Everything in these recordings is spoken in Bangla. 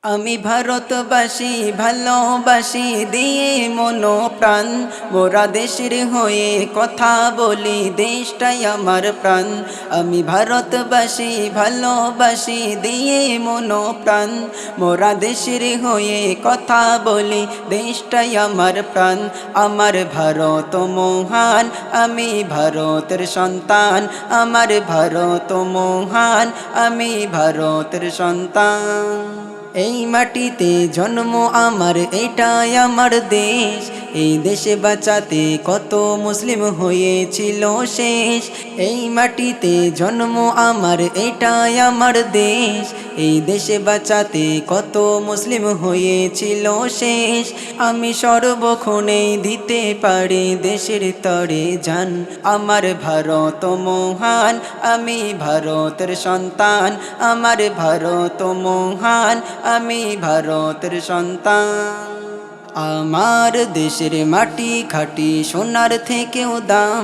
আমি ভারতবাসী ভালোবাসি দিয়ে মন প্রাণ, মোরা দেশের হয়ে কথা বলি, দেশটাই আমার প্রাণ। আমি ভারতবাসী ভালোবাসি দিয়ে মন প্রাণ, মোরা দেশের হয়ে কথা বলি, দেশটাই আমার প্রাণ। আমার ভারত মহান, আমি ভারতের সন্তান, আমার ভারত মহান, আমি ভারতের সন্তান। এই মাটিতে জন্ম আমার, এটাই আমার দেশ। এই দেশে বাঁচাতে কত মুসলিম হয়েছিল শেষ। এই মাটিতে জন্ম আমার, এটাই আমার দেশ। এই দেশে বাঁচাতে কত মুসলিম হয়েছিল শেষ। আমি সর্বক্ষণে দিতে পারি দেশের তরে জান। আমার ভারত মহান, আমি ভারতের সন্তান, আমার ভারত মহান, আমি ভারতের সন্তান। আমার দেশের মাটি খাঁটি সোনার থেকেও দাম,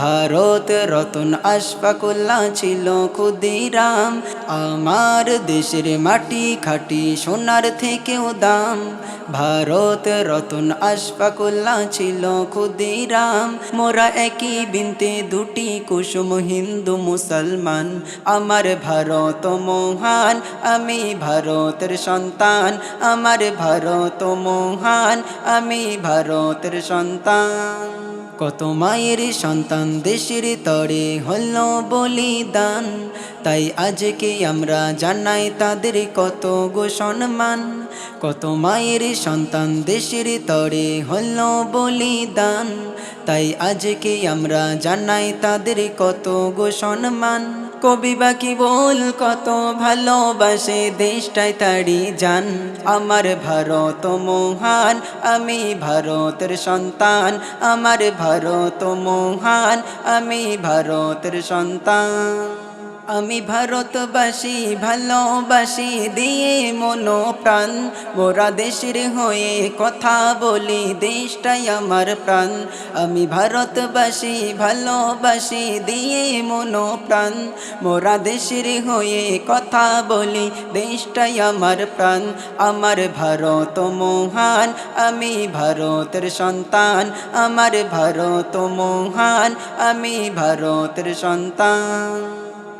ভারত রতন আশফাকুল্লাহ ছিল ক্ষুদিরাম। আমার দেশের মাটি খাঁটি সোনার থেকেও দাম, ভারত রতন আশফাকুল্লাহ ছিল ক্ষুদিরাম। মোরা একই বিনতে দুটি কুসুম, হিন্দু মুসলমান। আমার ভারত মহান, আমি ভারতের সন্তান, আমার ভারত মহান, আমি ভারতের সন্তান। কত মায়ের সন্তান দেশের তরে হল বলিদান, তাই আজকে আমরা জানাই তাদের কত গো সম্মান। কত মায়ের সন্তান দেশের তরে হল বলিদান, তাই আজকে আমরা জানাই তাদের কত গো সম্মান। কবি বাকি বল কত ভালোবাসে দেশটাই তারি জান। আমার ভারত মহান, আমি ভারতের সন্তান, আমার ভারত মহান, আমি ভারতের সন্তান। আমি ভারতবাসী ভালোবাসি দিয়ে মন প্রাণ, মোরা দেশের হয়ে কথা বলি, দেশটাই আমার প্রাণ। আমি ভারতবাসী ভালোবাসি দিয়ে মন প্রাণ, মোরা দেশের হয়ে কথা বলি, দেশটাই আমার প্রাণ। আমার ভারত মহান, আমি ভারতের সন্তান, আমার ভারত মহান, আমি ভারতের সন্তান।